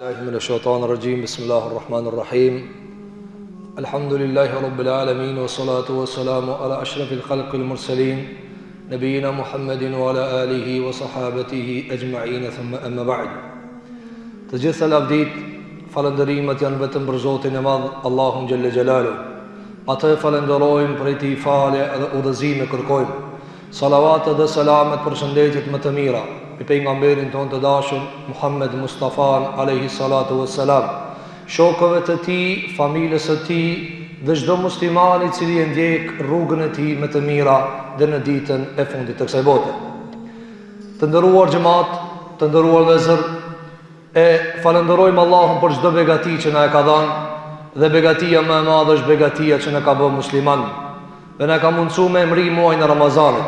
من الشيطان الرجيم بسم الله الرحمن الرحيم الحمد لله رب العالمين والصلاة والسلام على أشرف الخلق المرسلين نبينا محمد وعلى آله وصحابته أجمعين ثم أما بعد تجث الأبديت falëndërimet janë vetëm për Zotin e Madh Allahun Gjelle Gjelalu. Atë falënderojmë për ti falje dhe udhëzime kërkojmë. Salavatet dhe selamet për shëndetjet më të mira i pejgamberin tonë të dashur Muhammed Mustafa alayhi salatu wassalam, shokëve të tij, familjes së tij dhe çdo musliman i cili e ndjek rrugën e tij më të mira dhe në ditën e fundit të kësaj bote. Të nderuar xhamat, të nderuar vëllezër, e falenderojmë Allahun për çdo begati që na e ka dhënë, dhe begatia më e madhe është begatia që na ka bërë musliman dhe na ka mundsuar me emri muajin e Ramazanit.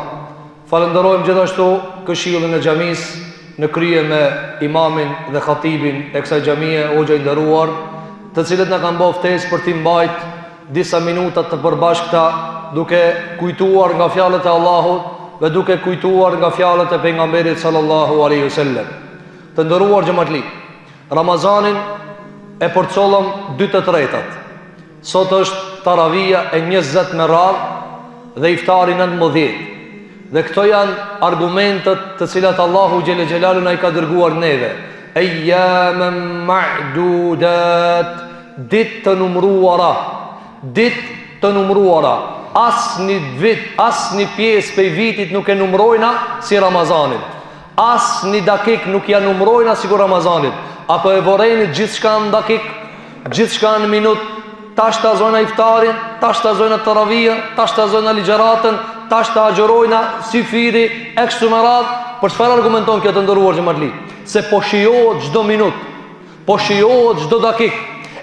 Falenderojmë gjithashtu këshillin e xhamis në krye me imamin dhe khatibin e kësaj xhamie, hoxha i nderuar, të cilët na kanë bërë ftesë për të mbajt disa minuta të përbashkëta duke kujtuar nga fjalët e Allahut dhe duke kujtuar nga fjalët e pejgamberit sallallahu alaihi wasallam. Të nderuar xhamatli, Ramazanin e përcollëm 2/3. Sot është taravia e 20 me radhë dhe iftari 19. Dhe këto janë argumentet të cilat Allahu Gjelle Gjelalu na i ka dërguar neve. Ayyaman ma'dudat, ditë të numruara. Ditë të numruara. Asnjë vit, asnjë pjesë prej vitit nuk e numrojna si Ramazanin. Asnjë dakik nuk ja numrojna si Ramazanit. Apo e vorreni gjithçka në dakik, gjithçka në minut, tash ta zona iftarin, tash ta zona taravia, tash ta zona ligjeratën, tash ta agjërojna si firi, ekstumerat. Për çfarë argumenton kjo të nderuar xhamatli? Se po shijohet çdo minut, po shijohet çdo dakik,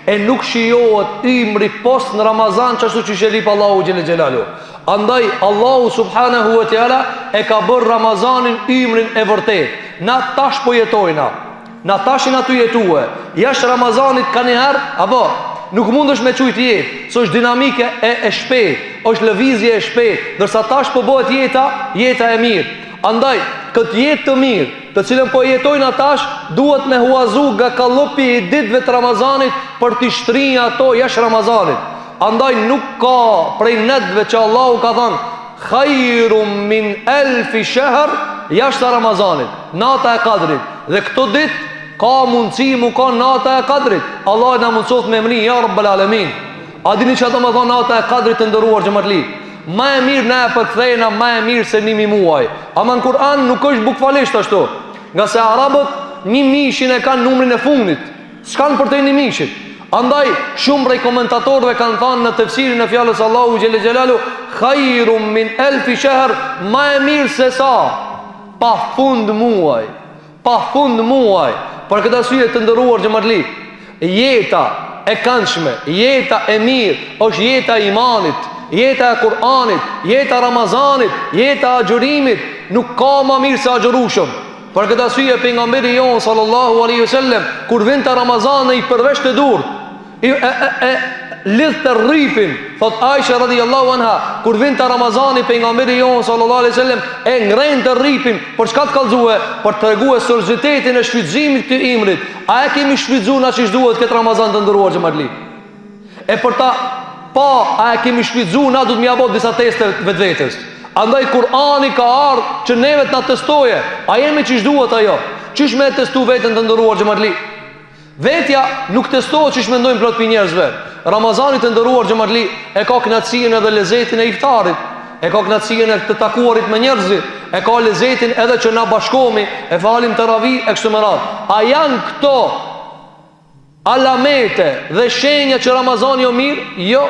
e nuk shijohet imri post në Ramazan çashtu që shelip Allahu Gjelle Gjelalu. Andaj Allahu subhanahu wa taala e ka bërë Ramazanin imrin e vërtet. Na tash po jetojna, na tashin aty jetue. Jashtë Ramazanit ka një herë, apo nuk mundesh me çujt jetë, se është dinamike e shpejtë, është lëvizje e shpejtë, ndërsa tash po bëhet jeta e mirë. Andaj këtë jetë të mirë, të cilën po jetojnë tash, duhet me huazu nga kallopi i ditëve të Ramazanit për t'i shtrinjë ato jashtë Ramazanit. Andaj nuk ka prej netëve që Allahu ka thënë khairum min alfi shahr jashtë Ramazanit, nata e Kadrit. Dhe këto ditë ka mundësi mu ka nata e Kadrit. Allah na mundsoft me emrin ja Rabbul Alamin. A dini çfarë do të thonë nata e Kadrit të nderuar xhamatli? Më e mirë na e përkthejna më e mirë se 1.000 muaj. Ama në Kur'an nuk është bukfalisht ashtu. Nga se arabët 1 mishin e kanë numrin e fundit. S'kan për të 1 mishit. Andaj shumë prej komentatorëve kanë thënë në tefsirin e fjalës Allahu Gjelle Gjelalu khairum min alfi shahr, më e mirë se sa pa fund muaj. Pa fund muaj. Për këtë arsye të nderuar xhamatli, jeta e këndshme, jeta e mirë është jeta e imanit, jeta e Kur'anit, jeta e Ramazanit, jeta e agjërimit. Nuk ka më mirë se agjërushëm. Për këtë arsye pejgamberi jon sallallahu alaihi wasallam kur vinte Ramazani i përvesh të durt, lidh të rripin, thot Aisha radhiyallahu anha, kur vinte Ramazani pejgamberi jon sallallahu alaihi wasallam e ngren të rripin, për çka të kallëzue, për të treguar seriozitetin e shfrytëzimit të imrit. A e kemi shfrytzuar na çish duhet këtë Ramazan të ndëruar xhamatli? E për ta a e kemi shfrytzuar na do të më disa teste vetvetes. Andaj Kur'ani ka ardhur që neve të na testoje, a jemi çish duhet ajo? Çish me testu veten të ndëruar xhamatli? Vetja nuk testohet çish mendojnë plot pi njerëzve. Ramazani të nderuar xhamatli e ka kënaqësinë edhe lezetin e iftarit, e ka kënaqësinë e të takuarit me njerëzit, e ka lezetin edhe që na bashkohemi, e falim taravih e kështu me radhë. A janë këto alamete dhe shenja që Ramazani o mirë? Jo,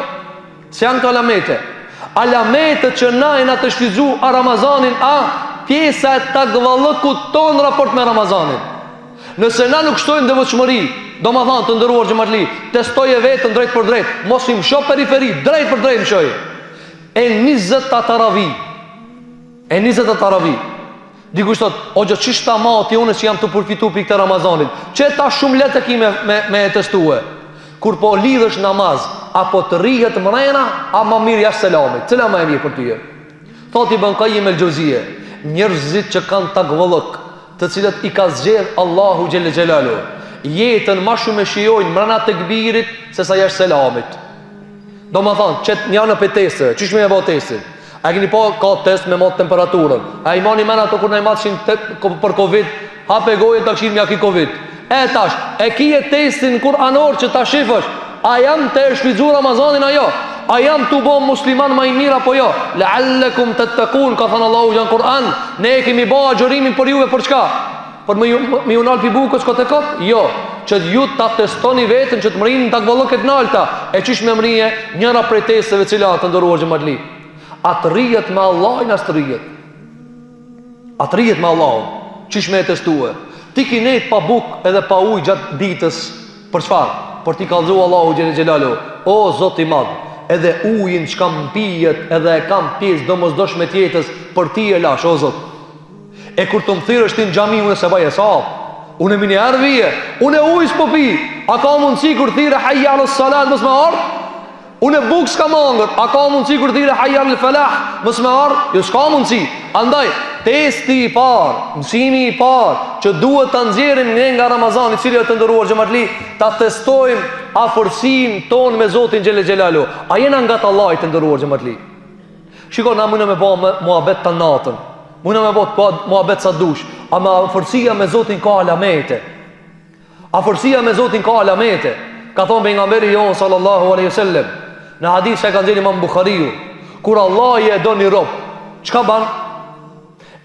se janë këto alamete. Alamete që na e na të shfrytzu a Ramazanin, pjesa e takvallëkut ton raport me Ramazanin. Nëse na nuk shtojmë devotshmëri, do më thanë të ndëruar xhamatli, testoje vetën drejt për drejt, mos i msho periferi, drejt për drejt mshoj. E 20 taravih. E 20 taravih. Dikush thot, o gjë çish ta mati unë që jam të përfitu për këtë Ramazanit. Që ta shumë letë ki me e testue. Kur po lidhësh namaz, apo të rrihet mrena, a më mirë jashtë selamit. Cila më e mirë për tyje? Thot Ibn Qayyim el-Jauziye, njerëzit që kanë takvallëk, të cilët i ka zgjedh Allahu Gjelle Gjelalu, jetën ma shumë e shijojnë mrena tekbirit se sa jashtë selamit. Do më thonë, qëtë njënë për testë, qysh me e bo testin? A keni po ka test me matë temperaturën? A i mani mena të kur në i matë për Covid, hape gojën të këshirë mja ki Covid. E tash, e kije testin kur anor që ta shifësh, a jam të e shvizu Ramazanin ajo? A jam të bo musliman ma i mira po jo? Leallekum të të kun, ka thënë Allahu gjanë Kur'an, ne e kemi bo agjërimin për juve për çka? Për me ju nalë pi bukës këtë e këtë? Jo, që ju ta testoni vetën, që të mërinë të akvallon këtë nalëta. E qish me mërije njëra prej testeve cilat të ndëruar xhamatli. Atë rrijet me Allahin, as të rrijet. Atë rrijet me Allahin, qish me e testue. Ti ki nejt pa bukë edhe pa ujë gjatë ditës, për çfarë? Për ti kallëzu Allahu xhel xelalu. O Zot i madh, edhe ujin që kam pijet, edhe e kam pjesë domosdoshme tjetës, për ti e lash, o Zot. E kur të më thirë është ti në gjami, unë e se baje sa, unë e mini ervije, unë e ujë s'po pi, a ka mundësi kur thirë hajja në salat mësë me ardhë? Unë e bukë s'ka mangër, a ka mundësi kur thirë hajja në falah mësë me ardhë? Jo s'ka mundësi. Andaj, testi i parë, mësimi i parë, që duhet të nxjerrim ne nga Ramazani, cili e të ndëruar xhamatli, ta testojmë afërsinë tonë me Zotin xhel xelalu. A jena nga të Allahit të ndëruar xhamatli? Shiko, na mundë me ba muhabet të natën, mundë me ba muhabet sa dush, ama afërsia me Zotin ka alamete. Afërsia me Zotin ka alamete. Ka thonë pejgamberi jon sallallahu alaihi wasallam në hadith që ka nxjerrë Imam Buhariu, kur Allah i e do një rob, çka ban?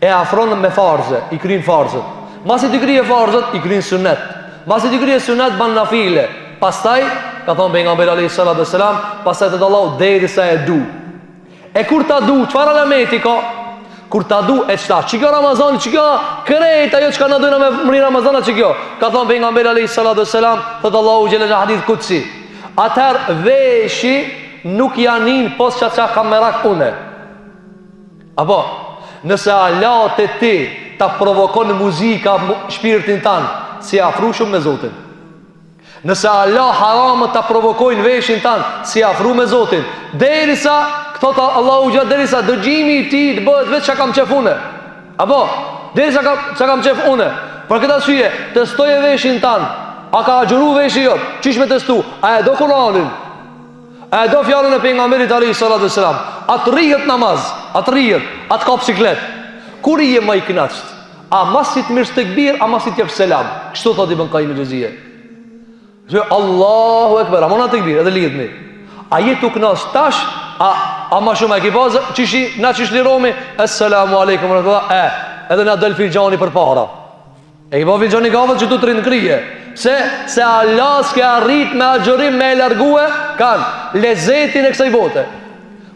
E afron me farze, i kryin farzët. Masi të krije farzët, i kryin sunet. Masi të krije sunet, ban nafile. Pastaj, ka thonë pejgamberi alayhi salatu wasalam, pastaj të Allahu derisa e du. E kur ta du, çfarë alameti ka? Kur ta du e qëta, që kjo Ramazan, që kjo krejt, ajo që ka në dujna me mëri Ramazana, që kjo? Ka thonë pejgamberi alayhi salatu wasalam, thëtë Allahu xhelal hadith kutsi. Atër veshi nuk janin pos që ka merak une. Apo, nëse Allah të ti ta provokon muzika shpirtin tanë, si afru shumë me Zotin. Nëse Allah haramët ta provokojnë veshin tanë, si afru me Zotin. Derisa, këto Allahu gjatë, derisa dëgjimi i ti të bëhet vetë që kam qef une. Apo, derisa që kam qef une. Për këta syje, testoje veshin tanë. A ka agjëru veshi jotë? Qish me testu? A e do Kur'anin? A e do fjalën e pejgamberit alayhi salatu wasalam? Atë rrihet namaz, atë rrihet, atë ka biciklet. Kur i je më i kënaqur? A masit mirë tekbir, a masit jep selam? Kështu thot Ibn Qayyim el-Juzeyy. Që Allahu Ekber, amona tekbir, edhe lidhni. A je tu kënaqur tash? A ma shumë e ki bazë, na qish liromi, Assalamu alaikum, edhe na del filxani për para. E ki ba filxani gavët që tu të rinë krije. Se Allah s'ke arrit me agjërim me e largue, kanë lezetin e kësaj bote.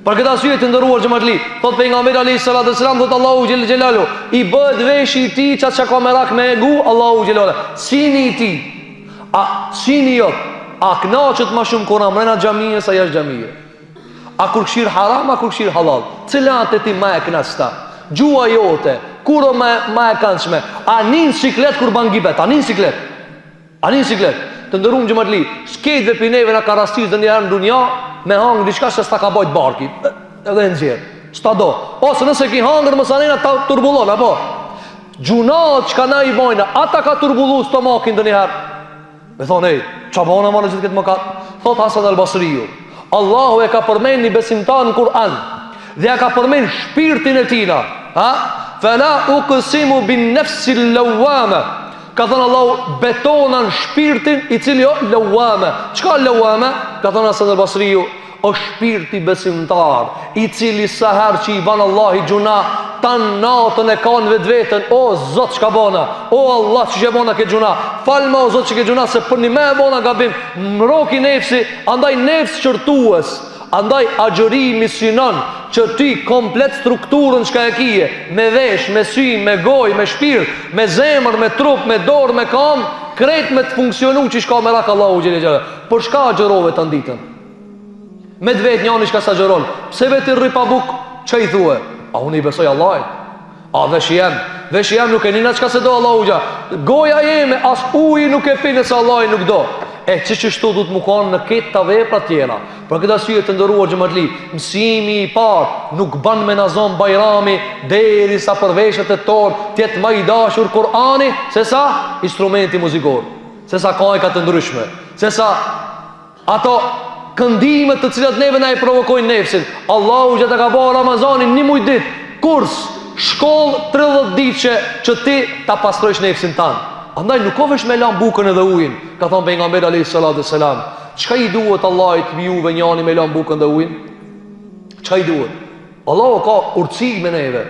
Për këta syje të ndëruar xhamatli, thot pejgamberi alayhi salatu wasalam, thot Allahu xhel xelalu, i bëhet veshi i ti çka ka merak me egu, Allahu xhel xelalu. Sini i ti, sini jot, a kënaqet më shumë kur amrena xhamie sa jashtë xhamie. A kur këshir haram, a kur këshir halal? Cilat e ti ma e kënaqsta? Gjua jote, kuro ma e kënaqshme? A nin siklet kur ban gibet? A nin siklet? A nin siklet? Të ndërum xhamatli, skejt dhe pineve na ka rastis dhe njëherë në dunja, me hangë diçka që s'ta ka bajt barki, edhe në zjerë, s'ta do. Ose nëse ki hangër mësanina ta turbulon, apo? Gjunat që ka na i bojna, ata ka turbulu stomakin dhe njëherë. Me thonë, qa bona ma në gjithë këtë më ka? Thot Hasan al-Basriju, Allahu e ka përmen një besimtar në Kur'an, dhe e ka përmen shpirtin e tina, fela u kësimu bin nefsi lawame. Ka thënë Allahu betonan shpirtin i cili o lawame. Qka lawame? Ka thënë Hasan al-Basriju, o shpirti besimtar i cili saher që i banë Allah i gjuna, tanë natën e kanë vetë vetën, o Zot që ka bona, o Allah që që bona ke gjuna, falma o Zot që ke gjuna, se për një me e bona gabim, mroki nefsi, andaj nefs qërtues, andaj agjërimi synon që ti komplet strukturën që ka e kije, me vesh, me sy, me goj, me shpirt, me zemër, me trup, me dorë, me kam, kret me të funksionu që shka me rak Allahu gjele gjele. Por shka agjërove të nditën? Me të vetë njani shka sa agjëron, pse vetë i rripa buk, që i thue? A unë i besoj Allahit? A vesh jem nuk e nina qka se do Allahu gjele. Goja jeme, as uji nuk e pine se Allahit nuk do. E që shtu du të më kanë në ketë të vepra tjera. Për këta syje të ndëruar xhamatli, mësimi i parë nuk ban me nazon bajrami deri sa përveshët e torë tjetë ma i dashur Kur'ani se sa instrumenti muzikor. se sa ka të ndryshme, se sa ato këndimet të cilat neve na i provokojnë nefsin. Allahu që të ka bërë Ramazanin 1 muj ditë, kurs, shkollë 30 ditë që ti ta pastrojsh nefsin tanë. Andaj nuk ka vesh me lan bukën edhe ujin. Ka thonë pejgamberi alayhis salatu selam, çka i duhet Allahit juve njani me lan bukën dhe ujin? Çka i duhet? Allahu ka urtësi me neve.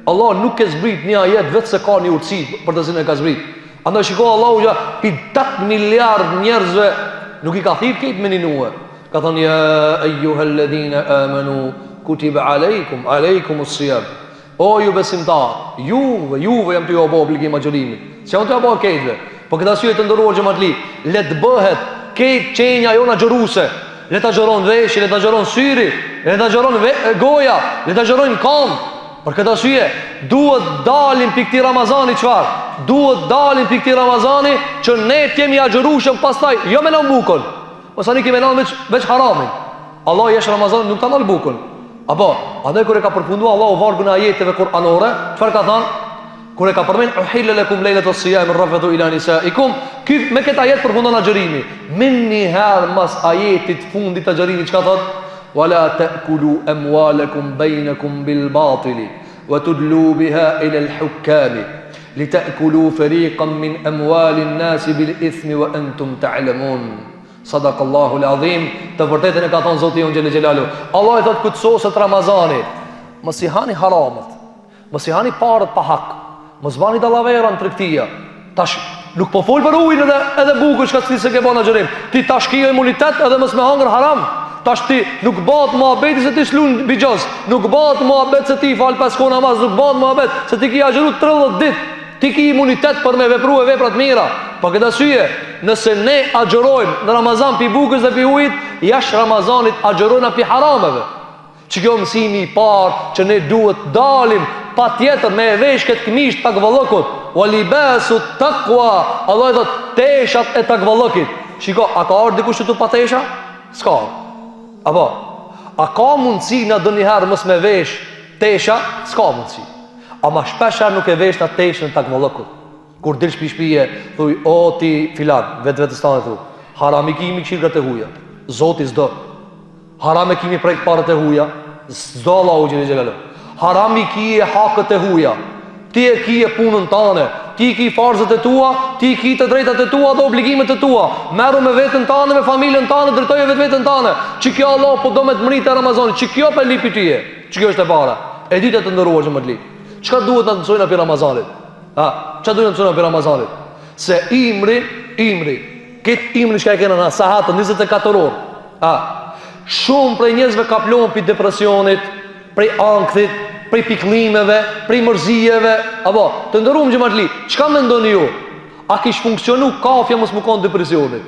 Allah nuk e zbrit një ajet vetë se ka një urtësi për të cilën e ka zbrit. Andaj shiko Allahu që pi 8 miliard njerëzve nuk i ka thirr këtë me ninue. Ka thonë ja ayyuhalladhina amanu kutiba alaykumus siyam. O ju besimtar, juve jam të ju apo obligim xholimit. Se unë të apo këtëve. Po këtë arsye të ndëruar xhamatli, le të bëhet këtë qenja jona xhoruse. Le ta xhoron veshi, le ta xhoron syri, le ta xhoron goja, le ta xhoron kam. Për këtë arsye duhet dalim pikë këtij Ramazani çfarë? Duhet dalim pikë këtij Ramazani që ne të jemi agjërueshëm pastaj, jo me lën bukën. Mos ani kemi lën veç haramin. Allah jesh Ramazan nuk ta lën bukën. Apo, andaj kur e ka përfunduar Allahu vargun e ajeteve kuranore, çfarë ka thënë? Kur e ka përmend uhilla lakum laylatus siyam rafatu ila nisaikum, ky me këtë ajet përfundon agjërimi. Minni har mas ajetit fundit të agjërimit çka thot? Wala ta'kulu amwalakum bainakum bil batili wa tudlu biha ila al hukami litakulu fariqan min amwalin nas bil ithmi wa antum ta'lamun. Sadaqallahu al-azim. Të vërtetën e ka thonë Zoti i Onjël Xhelalu. Allah i thot këtë sosët Ramazani, mos i hani haramat, mos i hani parët pa hak, mos bani dallavera në tregtia. Tash nuk po fol për ujin edhe bukën çka ti se ke bën xherim. Ti tash ke imunitet edhe mos me hangër haram. Tash ti nuk bëhet muhabeti se ti slun bigjoz, nuk bëhet muhabet se ti fal pas ko namaz, nuk bëhet muhabet se ti ke agjëru 30 ditë. Ti ke imunitet për me vepruar vepra të mira. Po këtë arsye, nëse ne agjërojmë në Ramazan pi bukës dhe pi ujit, jashtë Ramazanit agjërojna pi harameve. Që kjo mësimi i parë që ne duhet dalim pa tjetër me vesh këtë këmisht takvallëkut. Wa libasu taqwa. Allah i thot teshat e takvallëkit. Shiko, a ka ardhur dikush këtu pa tesha? S'ka. Apo, a ka mundësi na doniherë mos me vesh tesha? S'ka mundësi. Ama shpesher nuk e vesh në teshën takvallëkut. Kur dilsh pi shtëpie, thuj, o ti filan, vetë stanë thu. Haram i kimi qirkat e huja. Zoti s'do. Haram e kimi prejk parët e huja. S'do Allahu xhelal. Haram i ki e hakët e huja. Ti e ki e punën tane, ti ki farzët e tua, ti ki të drejtat e tua dhe obligimet e tua. Merru me vetën tane, me familjen tane, drejtoje vetën tane. Që kjo Allah po do me të mritë e Ramazanit, që kjo për lipi tyje, që kjo është e para. E ditë të ndëruar që më të lipë. Çka duhet të mësojnë për Ramazanit? Çka duhet të mësojnë për Ramazanit? Se imri, këtë imri që ka e kena në sahatë 24 orë. Shumë prej njerëzve kaplohen për depresionit, prej ankthit, prej pikëllimeve, prej mërzijeve. Apo, të ndëruam xhamatli, çka mendoni ju? A kish funksionu kafja mos më kon depresionit?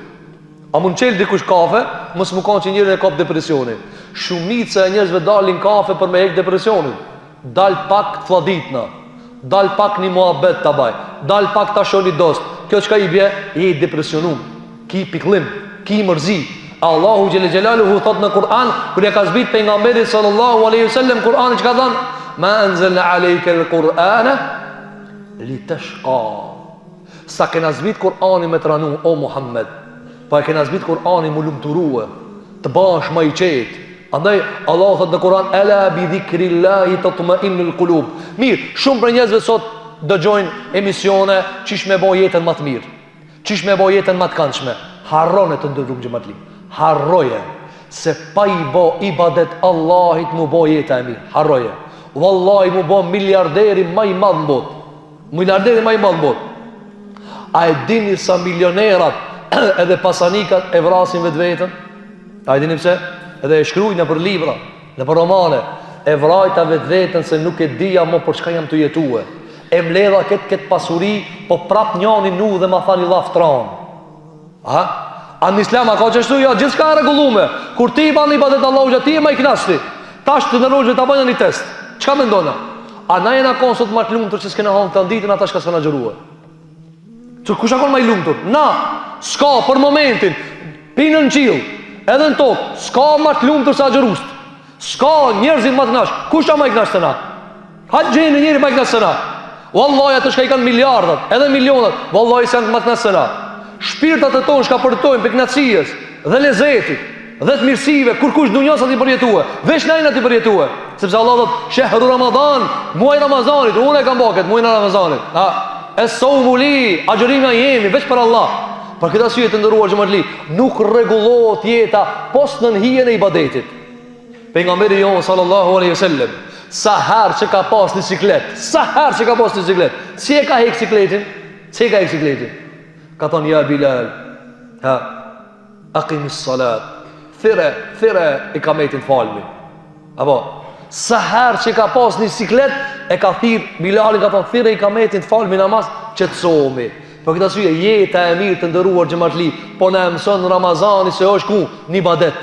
A mund çel dikush kafe, mos më kon që njëri e kap depresionin? Shumica e njerëzve dalin kafe për me heq depresionin. Dal pak të fladitna, dal pak një muhabet të baj, dal pak të shoni dost. Kjo qka i bje, je i depresionum, ki piklim, ki mërzi. Allahu Gjelle Gjelaluhu thot në Kur'an, kër e ka zbit për nga mbedi sallallahu aleyhi sallam, Kur'an që ka dhanë, ma enzëllë alejke lë Kur'ane, li të shka. Sa kena zbit Kur'ani me të ranu, o Muhammed, pa e kena zbit Kur'ani mu lumëturuë, të bash ma i qetë. Andaj Allah thot në Kur'an ala bi dhikrillahi tatma'innul qulub. Mirë, shumë për njerëzve sot dëgjojnë emisione çish me bë jetën më të mirë, çish me bë jetën më të këndshme. Harrone të ndërrum xhamatli. Harroje se pa i bë ibadet Allahit mu bë jeta e mirë. Harroje. Wallahi mu bë miliarderi më i madh në botë. Miliarderi më i madh në botë. A e dini sa milionerat edhe pasanikat e vrasin vetveten? A e dini pse? Edhe e shkrujnë për libra, në për romane, e vrajta vetë vetën se nuk e dija mo për çka jam të jetue. E mledha këtë pasuri, po prap njani nu dhe ma thani laftran. A në Islam a ka qështu? Ja, gjithë shka e regullume. Kur ti i ban i badet Allah u gjatë, ti e ma i knashti. Tash të nërrujë të bëjnë një test. Qka me ndona? A na jena konë sot ma të lumë tër që s'kena hanë të nditin, ata shka s'kena gjëruhe. Që kush akon ma i lumë tër? Na, s'ka për momentin, pinë në qilë. Edhe në tokë, s'ka ma të lumë tërsa gjërust. S'ka njerëzit ma të nash. Kusha ma i knash të na? Hajtë gjenë njëri ma i knash të na. Wallahi atë shka i kanë miliardat, edhe milionat. Wallahi se janë ma të nash të na. shpirtat e tonë shkapërtojnë për kënaqësisë dhe lezetit dhe të mirësive, kur kush dunjos aty përjetue, veç nëjnë aty përjetue, sepse Allah thot shehru Ramadan, muaj Ramazanit, unë e kam bërë muajin e Ramazanit. Es-sawmu li, agjërimi jemi veç për Allah. Për këtë arsye të nderuar xhamatli, nuk rregullohet jeta post në hijen e ibadetit. Pejgamberi jon sallallahu alaihi wasallam, sa herë që ka pas një ciklet, si e ka hek cikletin? Ka thonë ja Bilal, aqimis salat, thire ikametin falmi. Apo sa herë që ka pas një ciklet, e ka thirr Bilalin, ka thonë thire ikametin falmi namaz, qetësohemi. Për këtë arsye jeta e mirë të nderuar xhamatli, po na mëson Ramazani se është ku një ibadet.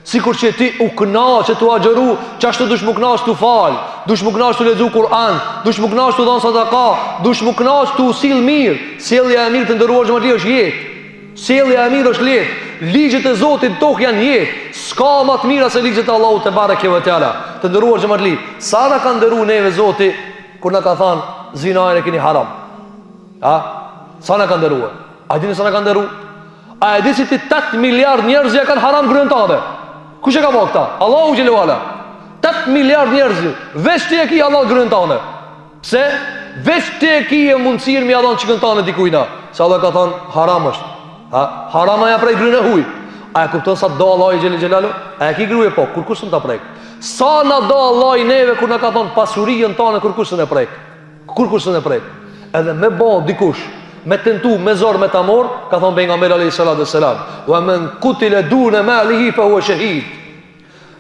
Sikur që ti u kënaqë tu agjëru, çashtu dush më kënaqë tu fal, dush më kënaqë tu lexu Kur'an, dush më kënaqë tu dhon sadaka, dush më kënaqë tu sill mirë. Sjellja e mirë të nderuar xhamatli është jetë. Sjellja e mirë është jetë. Ligjet e Zotit tokë janë jetë. S'ka më të mira se ligjet e Allahut te bareke ve teala. Të nderuar xhamatli, sa na ka nderuar neve Zoti kur na ka thënë zinajën e keni haram. Sa na ka nderuar? A dini sa na ka nderuar? A e di se ti 8 miliard njerëz ja kanë haram gryën tënde? Kush e ka bërë këta? Allahu xhelalu ala. 8 miliard njerëz, veç ti e ki Allah gryën tënde. Pse? Veç ti e ki e mundësirë mi Allah çikën tënde dikujna. Se Allah ka thënë haram është. Harama ja prej gryën e huj. A e kupton sa do Allahu xhelalu? A e ki gryë po, kur kush ta prek? Sa na do Allahu neve kur na ka thënë pasurinë tonë kur kush e prek? Kur kush e prek? Edhe me bë dikush me tentu, me zor, me tamor, ka thonë pejgamberi alayhi salatu wassalam, wa man qutila duna malihi fa huwa shahid.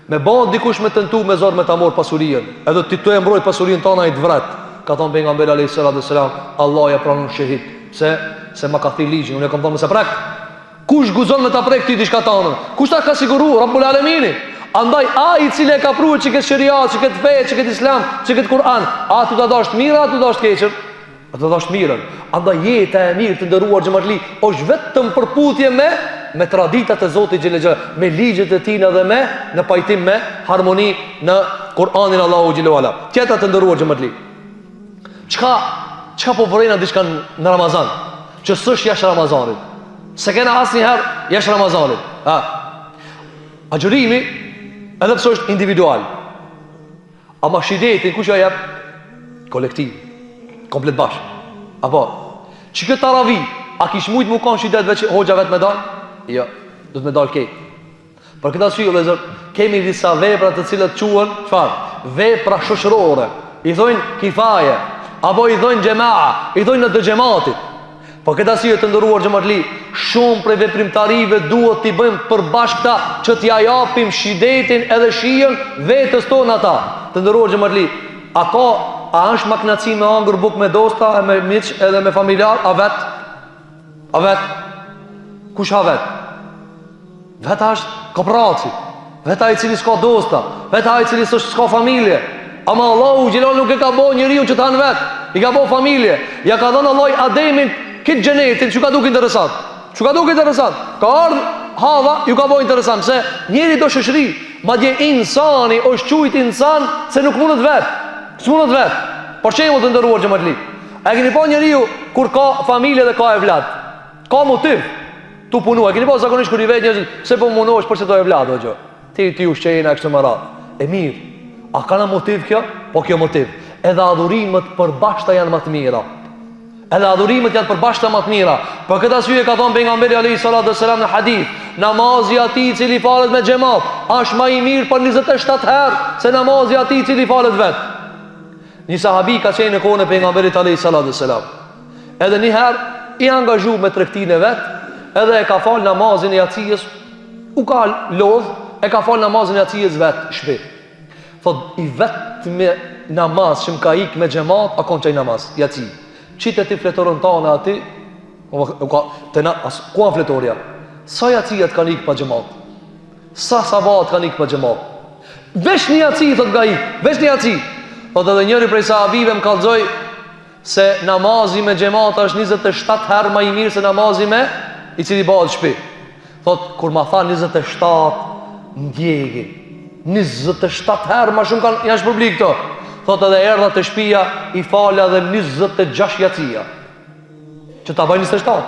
Me bën dikush me tentu, me zor, me tamor pasurinë, edhe ti të mbrojt pasurinë tonë ai të vret. Ka thonë pejgamberi alayhi salatu wassalam, Allah ja pranon shahid. Pse? Se ma ka thënë ligjin, unë e kam thonë se prek. Kush guzon me ta prek ti diçka tonë? Kush ta ka siguruar Rabbul Alamin? Andaj ai i cili e ka pruar çka sheria, çka fe, çka islam, çka Kur'an, a tu ta dash mirë, a tu dash keqër? Ato dash mirën. Andaj jeta e mirë të nderuar xhamatli është vetëm përputhje me traditat e Zotit xhelal, me ligjet e Tij dhe në pajtim me harmoni në Kur'anin Allahu xhelal ala. Tjetra të nderuar xhamatli. Çka po vorrejna diçka në Ramazan, që s'është jashtë Ramazanit. Se kena asnjëherë jashtë Ramazanit. Agjërimi edhe pse është individual. Ama shidetin kush ja jep? Kolektiv. Komplet bashkë. Apo, që këtë taravi, a kish mujtë mu kanë shidet veç hoxha vetë me dalë? Jo, do të me dalë kejtë. Për këtë arsye, vëllezër, kemi disa vepra të cilët quhen, çfarë? Vepra shoqërore. I thojnë kifaje, apo i thojnë xhamaa, i thojnë në të xhamatit. Për këtë arsye të nderuar xhamatli, shumë prej veprimtarive duhet t'i bëjmë përbashkëta që t'ja japim shidetin edhe shijen vetës tonë ata. Të nderuar xhamatli, a është maknaci me angur buk me dosta, e me miq edhe me familjar, a vet? Kush ha vet? Vet është kopraci, vet ai i cili s'ka dosta, vet ai i cili s'ka familje. Ama Allahu xhelal nuk e ka bëu njeriu që të hanë vet, i ka bëu familje. Ja ka dhënë Allah Ademin këtë xhenetin, çu ka duk interesant. Ka ardhur Hava, ju ka bëu interesant se njeri do shoqëri, madje insani është quajt insan se nuk mundet vet. S'mundet vet. Por çe mund të ndëruar xhamatli. A keni pa njeriu kur ka familje dhe ka evlad? Ka motiv. Tu punua, keni pa zakonisht kur i vet njerëz, pse po munohesh për çdo evlad o gjë. Ti ushqejna kështu më radh. E mirë. A ka na motiv kjo? Po kjo motiv. Edhe adhurimet përbashkëta janë më të mira. Për këtë arsye ka thënë pejgamberi alayhi salatu wasalam në hadith, namazi atij i cili falet me xhamat është më i mirë për 27 herë se namazi atij i cili falet vet. Një sahabi ka qenë në kohën e pejgamberit alayhi salatu wasalam. Edhe një herë i angazhu me tregtinë vet, edhe e ka fal namazin e yacijës, u ka lodh, e ka fal namazin e yacijës vet shpi. Thot i vetmi namaz që më ka ik me xhamat, a kon çaj namaz yaci. Qitë ti fletoron tane ati, ku anë fletoria? Sa yacijat kanë ik pa xhamat? Sa sabat kanë ik pa xhamat? Vesh një yaci thot nga ik, vesh një yaci. Thot edhe njëri prej sahabive më kallzoi se namazi me xhamat është 27 herë më i mirë se namazi me i cili bëhet shtëpi. Thot kur ma tha 27 ndjegi. 27 herë më shumë kanë janë shpërbli këto. Thot edhe erdha te shtëpia, i fala dhe 26 yacia. Që ta bëj 27.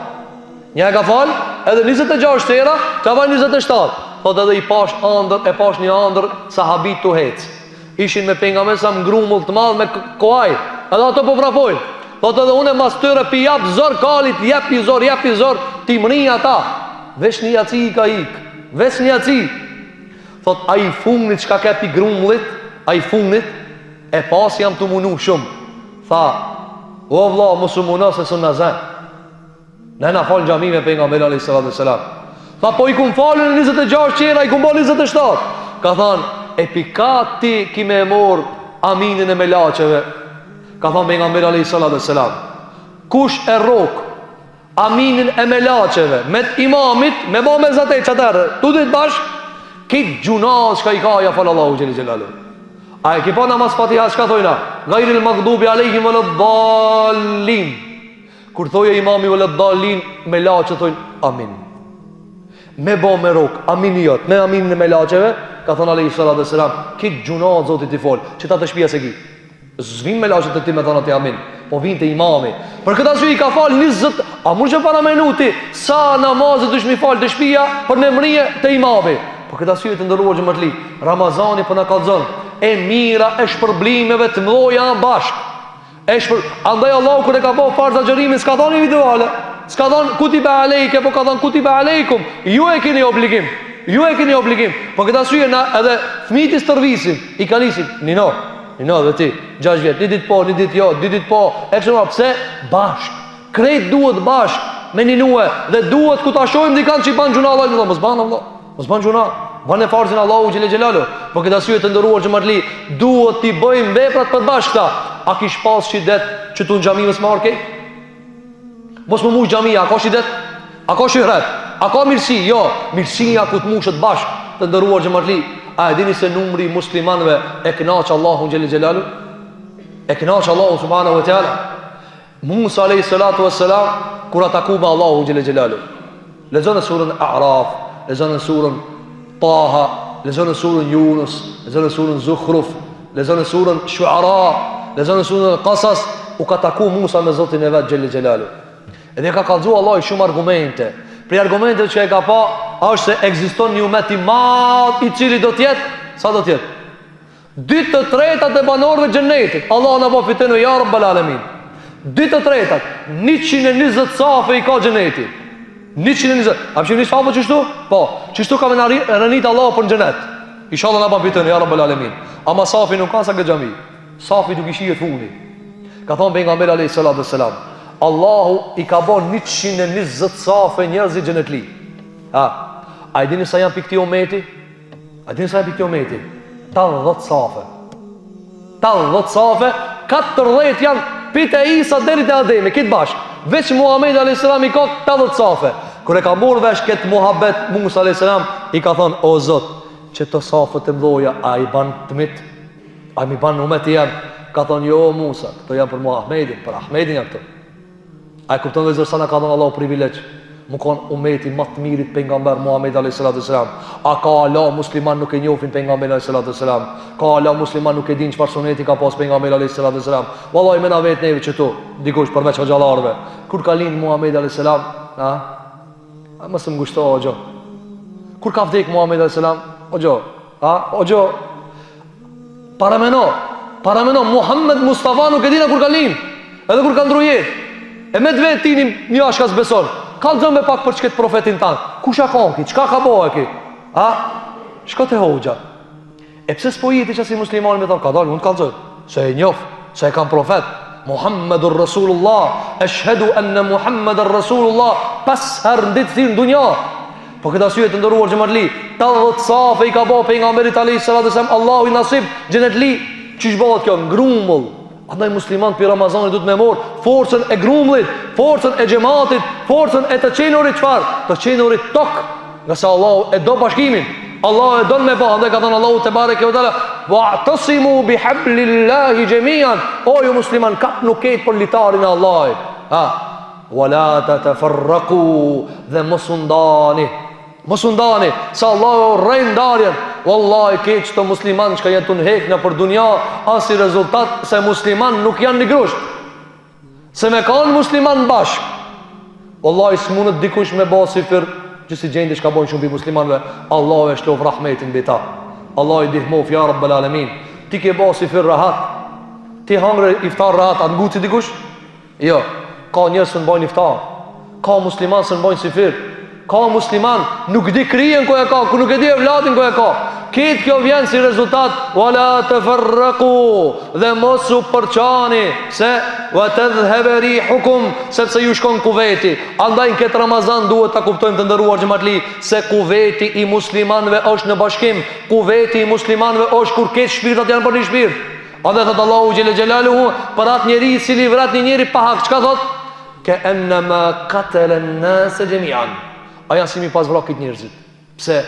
Një e ka falë, edhe 26 tjera, ka falë 27. Thot edhe i pash andër, e pash një andër sahabit të hec. Ishin me pejgamberin sa ngrumull të madh me koaj. Edhe ato po vrapojnë. Thot edhe unë mas tyre pi jap zor kalit, jap i zor, ti mri ata. Vesh një jaci i ka ik. Vesh një jaci. Thot ai fundit çka ka pi grumullit, ai fundit e pas jam të munu shumë. Tha, o vlla, mos u muno se son nazan. Nëna fal xhami me pejgamberin alayhis salam. Tha po i kum falën 26 qera, i kum bën 27. Ka thënë, e pikati ki me mor aminin e melaçeve. Ka thënë pejgamberi alayhis salam. Kush e rrok aminin e melaçeve me imamit, me bë me zatë çadar. Tu dit bash, ki gjunaz ka i ka ja fal Allahu xhelalu. A e ki pa namaz Fatiha çka thojna? Ghayril maghdubi alayhim waladdallin. Kur thoje imami waladdallin, me laçë thojnë amin. Me bo me rok, amin jot, me amin në me laçeve, ka thonë alayhi salatu wassalam, ki gjuna Zotit i fol, që ta të shtëpia se ki. Zvin me laçët e ti me thonë ati amin, po vinë te imami. Për këtë arsye i ka fal 20, a mund që para minuti sa namazet dush mi fal të shtëpia për në mrije te imami. Për këtë arsye të ndëruar xhamatli, Ramazani po na kallzon e mira e shpërblimeve të mëdha bashkë. Andaj Allahu kur e ka bëu farz agjërimin s'ka thonë individuale, s'ka thonë kutiba alejke, po ka thonë kutiba aleikum. Ju e keni obligim. Po këtë arsye na edhe fëmijët i stërvisin, i kalisin, nino dhe ti 6 vjet, një ditë po, një ditë jo, 2 ditë po, pse bashk. Krejt duhet bashk me ninue dhe duhet ku ta shohim dikant që i ban gjuna Allahu, mos ban gjuna. Banë farzin Allahu xhelalu. Po këtë arsye të ndëruar xhamatli, duhet t'i bëjmë veprat për bashkëta. A kish pas shidet që tu në gjami më s'marke? Mos më mush gjamia, a ka shidet? A ka shihret? A ka mirësi? Jo, mirësia ku të mushët bashkë. Të ndëruar xhamatli, a e dini se numri muslimanëve e kënaq Allahu xhelalu? E kënaq Allahu subhanahu wa taala. Musa alayhi salatu wassalam kur ataku me Allahu xhelalu. Lexon surën A'raf, lexon surën Taha, lexon surën Yunus, lexon surën Zukhruf, lexon surën Shu'ara, lexon surën Qasas, u ka taku Musa me Zotin e vet xhelalu. Edhe ka kallzu Allah shumë argumente. Për argumentet që e ka pa, është se ekziston një umet i madh i cili do të jetë, sa do të jetë? 2/3 e banorëve të xhenetit. Allah na po fitenu ya rabbal alamin. 2/3, 120 safe i ka xheneti. 120. A përshin një safe qështu? Po, qështu ka me në rënit Allah për në xhenet. Inshallah na po fitenu ya rabbal alamin. Ama safi nuk ka sa këtë xhami. Safi duke shihet funi. Ka thonë pejgamberi alayhis salatu wassalam, Allahu i ka bon 120 safe njerëzit xhenetli. A i dini sa janë pikti umeti? 80 safe. 80 safe, 40 janë pite Isa deri te Ademi, kitë bashkë. Veç Muhamedi a.s. i ka 80 safe. Kër e ka morë vesh këtë muhabet Musa a.s. i ka thonë, o Zot, që të safe të mdoja, a i ban të mitë? A mi ban umeti janë? Ka thonë, jo Musa, këto janë për Muhamedin, për Ahmedin janë këto. A i kupton dhe zërsa në ka thonë Allahu privilegj. Më konë umeti më të mirit pejgamber Muhammed a.s. A ka ala musliman nuk e njofin pejgamber a.s. Ka ala musliman nuk e din çfarë suneti ka pas pejgamber a.s. Wallahi me na vetë neve që tu dikush përveç xhallarëve. Kur ka lind Muhammed a.s. A mos më gushto o gjo. Kur ka vdek Muhammed a.s. o gjo. Parameno Muhammed Mustafa nuk e dina kur ka lind. Edhe kur ka ndru jetë. E me dve tinim një ashkas beson. Kallëzën me pak për çket profetin tanë. Kusha ka ki? Qka ka bohe ki? Shko te hoxha. E pse s'po jeti që si muslimani me thonë, ka dalë, mund kallëzën. Se e njof, se e kam profet. Muhammedur Rasulullah, eshhedu enne Muhammedur Rasulullah, pas herë nditë thirë në dunja. Po këtë asyje të ndëruar xhamatli, 80 safe i ka bo pejgamberit alayhis salam, Allahu i nasib, xhenetli, çish bëhet kjo ngrumull. Andaj musliman për Ramazani du të me morë forcën e grumlit, forcën e gjematit, forcën e të qenurit qfar? Të qenurit tok, nga se Allah e do bashkimin, Allah e do në me ba. Andaj ka thënë Allahu te bareke ve teala, wa'tasimu bihablillahi jamian. O ju musliman, kap nuk ketë për litarin e Allahit. Wala tatafarraqu, dhe mos u ndani, sa Allahu rrej ndarjen. Wallahi keq të musliman që ka jetu në hekna për dunja, asi rezultat se musliman nuk janë një grusht. Se me kanë musliman bashk, Wallahi s'munët dikush me ba sifir që si gjendi që ka bojnë shumë për muslimanve. Allah e shlof rahmetin mbi ta. Allah i dihmof, ja Rabbel Alamin. Ti ke ba sifir rahat, ti hangre iftar rahat, atë nguci dikush? Jo, ka njërë së në bojnë iftar, ka musliman së në bojnë sifir, ka musliman nuk di kryen ko e ka, nuk e di e vladin ko e ka. Kitë kjo vjen si rezultat, wala të fërrëku, dhe mos u përqani, se wa të dhebe rihukum, sepse ju shkon kuveti. Andaj në këtë Ramazan duhet të kuptojmë të ndëruar xhamatli, se kuveti i muslimanve është në bashkim, kuveti i muslimanve është kur këtë shpirtat janë për një shpirt. Andaj thëtë Allahu Gjelle Gjelaluhu, për atë njeri cili vrat një njeri pahak, qka thot? Ke ennema katelen nëse gjemian. A janë si mi pas vrakit njerëzit. Pse?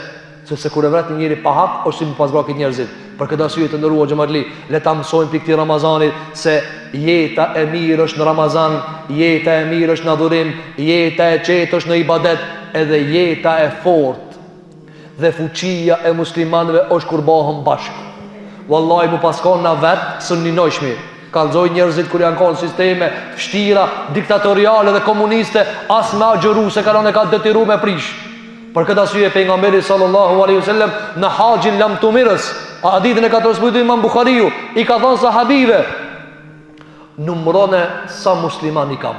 Sepse kur e vret një njeri pa hak, është si mi pas vrakit njerëzit. Për këtë arsye të ndëruar xhamatli, le ta mësojmë për këtij Ramazanit se jeta e mirë është në Ramazan, jeta e mirë është në adhurim, jeta e qetë është në ibadet, edhe jeta e fortë dhe fuqia e muslimanëve është kur bëhen bashkë. Wallahi mu paskon na vet së ninojshmi. Kallzoj njerëzit kur janë kanë sisteme vështira, diktatoriale dhe komuniste, as me agjëru se kanë ka detyruar me prish. Për këtë arsye pejgamberi sallallahu alaihi wasallam në haxhin lam tumirës, a hadithin e ka transmetuar Imam Buhariu, i ka thënë sahabive, numrone sa musliman i kam.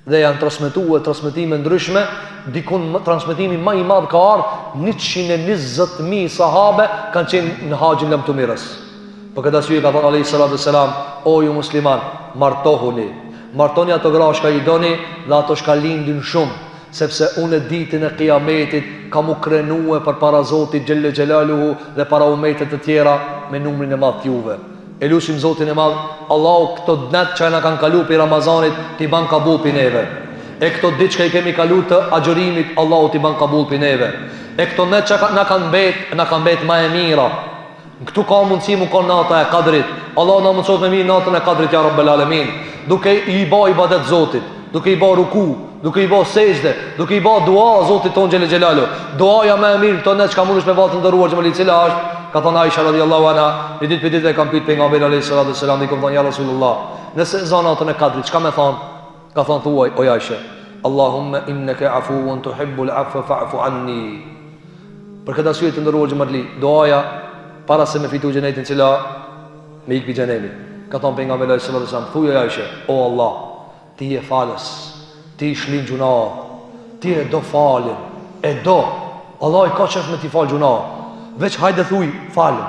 Dhe janë transmetuar transmetime ndryshme, dikun transmetimi më i madh ka ardhur 120.000 sahabe kanë qenë në haxhin lam tumirës. Për këtë arsye ka thënë alayhi salatu wassalam, o ju musliman, martohuni. Martoni ato gra shka i doni dhe ato shka lindin shumë, sepse unë ditën e kiametit kam u krenue për para Zotit Gjelle Gjelaluhu dhe para umetet të tjera me numrin e madh t'juve. E lusim Zotin e madh, Allahu këto dnet që na kanë kalu për Ramazanit t'i ban kabul për neve. E këto ditë që i kemi kalu të agjërimit, Allahu t'i ban kabul për neve. E këto net që na kanë bet ma e mira. Këtu ka mundësi mu ka nata e kadrit. Allah na mundësot me mirë natën e kadrit, ja Rabbel Alamin. Duke i ba ibadet Zotit, duke i ba ruku, duke i ba sejde, duke i ba dua Zotit ton Gjelle Gjelalu. Duaja me e mirë këto net që ka mundesh me vatë në dëruar xhamatli, cila është, ka thënë Aisha radiallahu anha, një ditë për ditë e kam pyet pejgamberin alayhi salatu wassalam, i kam thënë ja Rasulullah, nëse zon natën e kadrit, çka më thon? Ka thënë thuaj o Aisha, Allahumma innaka afuwun tuhibbul afwa fa'fu anni. Për këtë arsye të ndëruar xhamatli, duaja para se me fitu xhenetin, cila me ikpi xhenetit. Ka thonë pejgamberi sallallahu alaihi wasallam, thuaj Aisha, o Allah, ti je falës, ti shlin gjuna, ti e do falin, e do. Allah i ka qef me ti fal gjuna. Veç hajde thuj falën,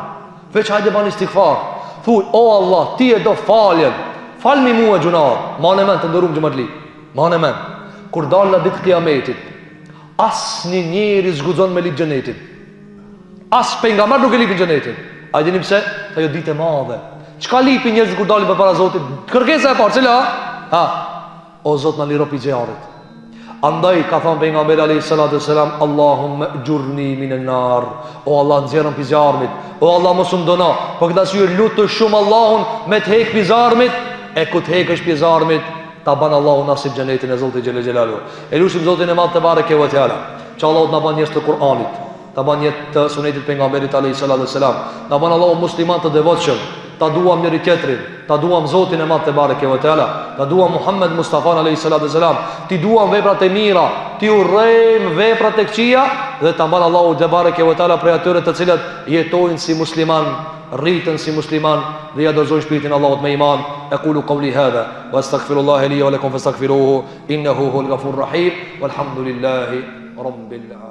veç hajde bani istighfar. Thuj, o Allah, ti e do faljen, falmi mua gjuna. Ma në men të ndërum xhamatli, ma në men. Kur dalë në ditë kiametit, as një njeri zgudzon me lip xhenetit, as pejgamber nuk e lipin xhenetin. A i dini pse? Ta jo ditë e madhe. Çka lipi njerëzit kur dalin përpara Zotit? Kërkesa e parë, cila? Ha, o Zot na liro pi xhearit. Andaj ka thënë pejgamberi alayhi salatu wasalam, Allahumma ujurni minan nar. O Allah, nxjerrëm pi xhearit. O Allah, mos u ndono. Po këtë arsye lutë shumë Allahun me të heq pi xhearit, e ku të heqësh pi xhearit, ta ban Allahu nasib xhenetin e Zotit Gjelle Gjelalu. E lutim Zotin e Madh te bareke ve teala, që Allahu na ban njerëz të Kur'anit, ta ban jetë të sunetit pejgamberit alayhi salatu wasalam, ta ban Allahu musliman të devotshëm, ta duam njëri tjetrin, ta duam Zotin e Madh te bareke ve teala, ta duam Muhammed Mustafa alayhi salatu wasalam, ti duam veprat e mira, ti urrejm veprat e këqija dhe ta ban Allahu te bareke ve teala prej atyre të cilët jetojnë si musliman, rritën si musliman dhe ja dorëzojnë shpirtin Allahut me iman. Aqulu qawli hadha wa astaghfirullaha li wa lakum fastaghfiruhu innahu huwal ghafurur rahim walhamdulillahi rabbil alamin.